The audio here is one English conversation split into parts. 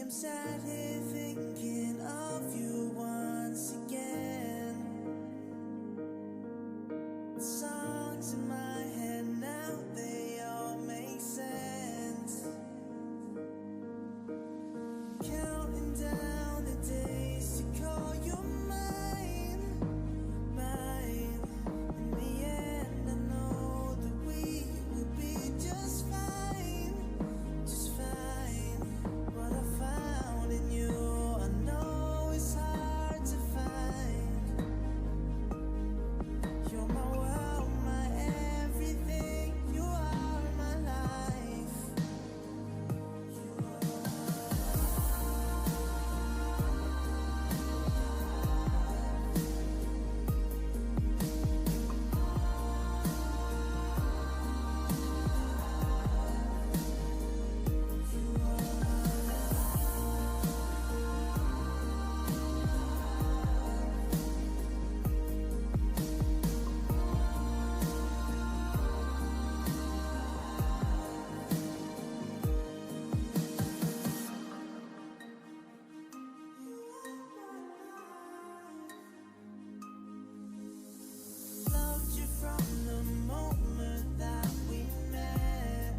I'm sat here thinking of you once again. The songs in my head now, they all make sense. Counting down the days to call you mine, mine. In the end, I know that we will be just fine, just fine. What I found in you, I know it's hard to find. You're my world, my everything. You are my life. You loved you from the moment that we met.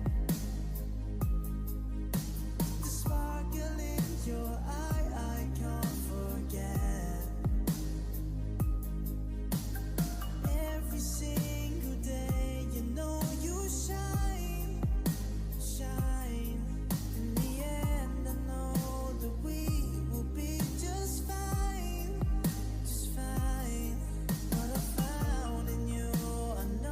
The sparkle in your eye, I can't forget. Every single day, you know you shine, shine. In the end, I know that we will be just fine, just fine. What I found in you, I know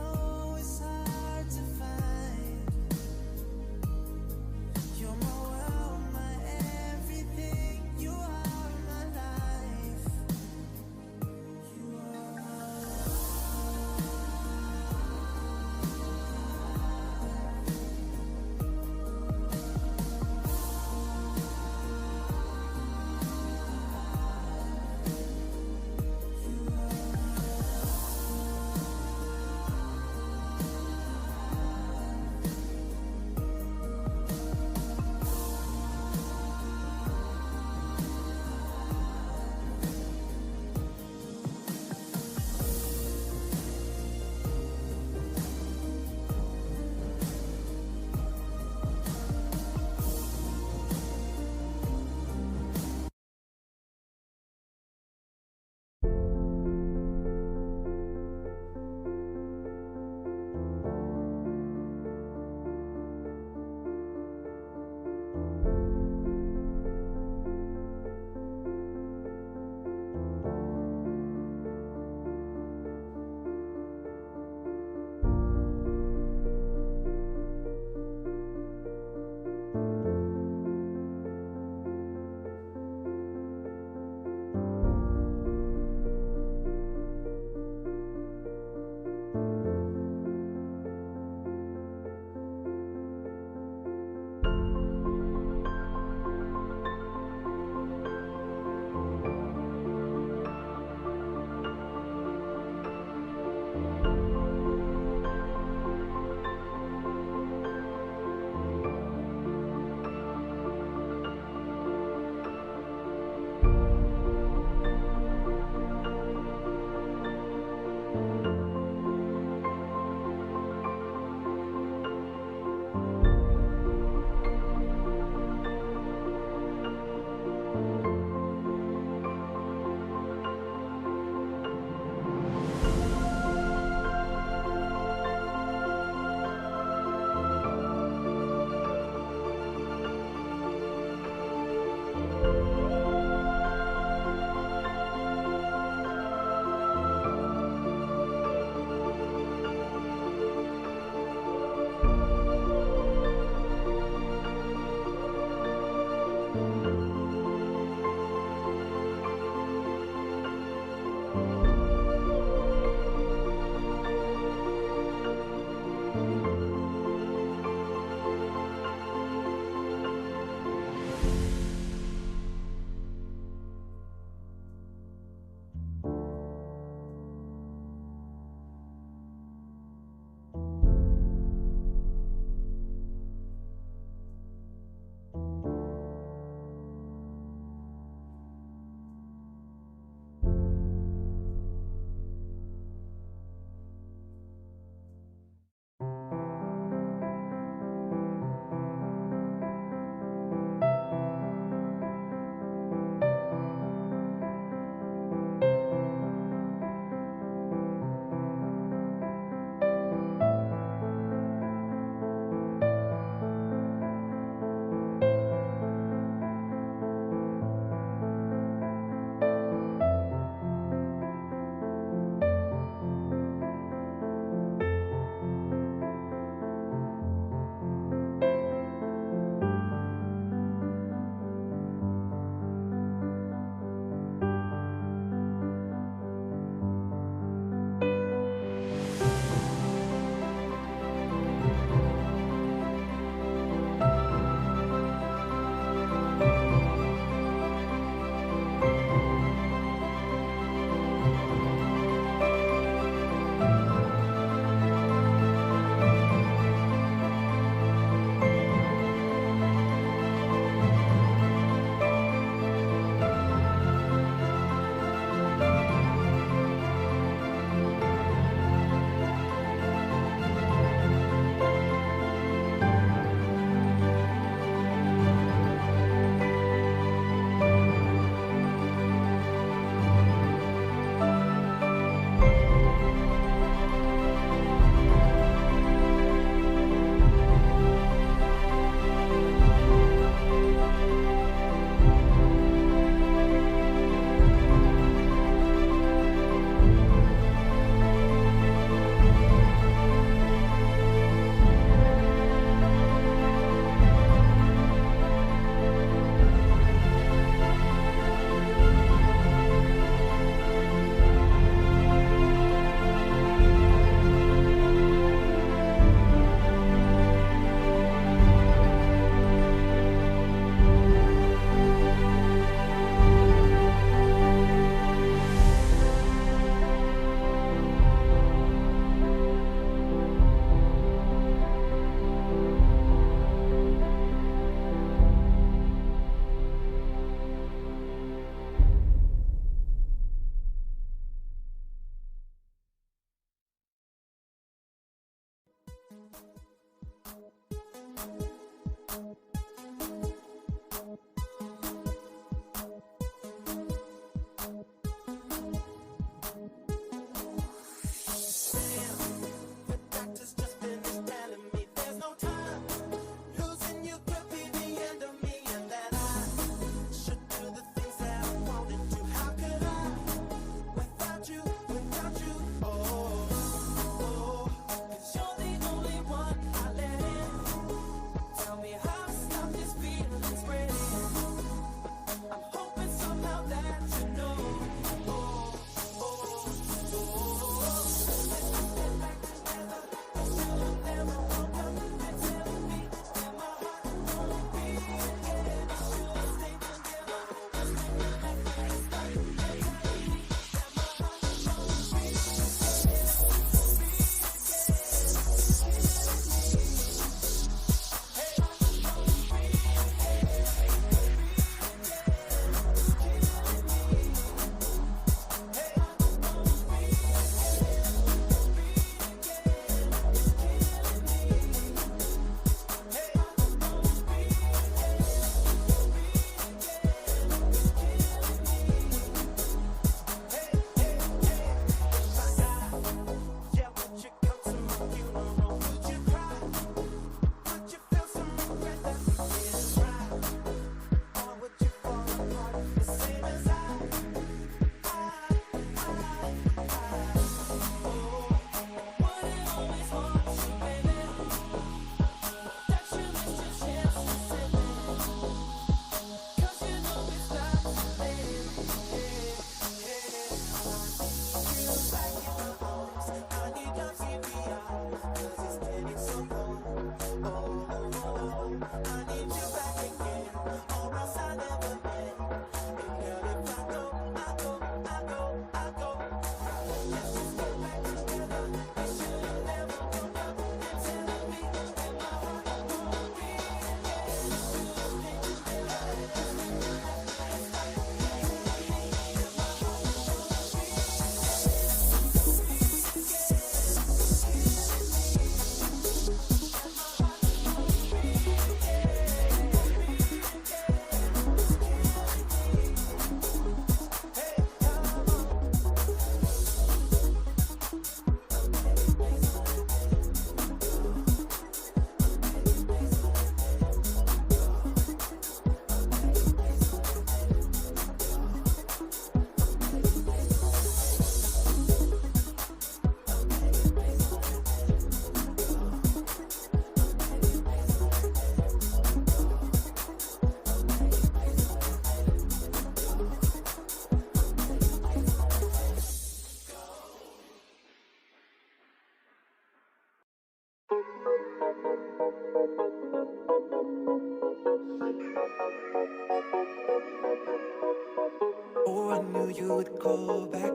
go back.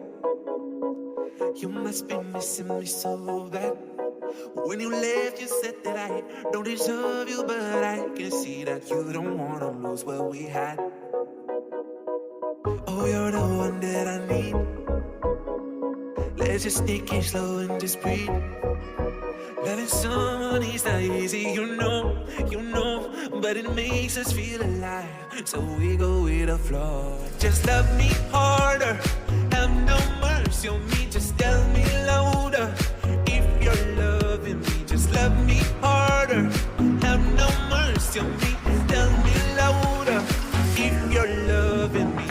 You must be missing me so bad. When you left, you said that I don't deserve you, but I can see that you don't wanna lose what we had. Oh, you're the one that I need. Let's just take it slow and just breathe. Loving someone is not easy, you know, but it makes us feel alive, so we go with the flow. Just love me harder, have no mercy on me, just tell me louder. If you're loving me, just love me harder, have no mercy on me, tell me louder. If you're loving me.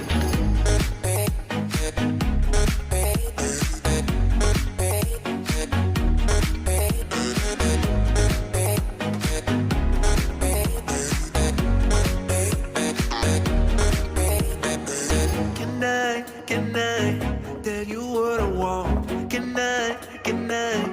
Can I tell you what I want? Can I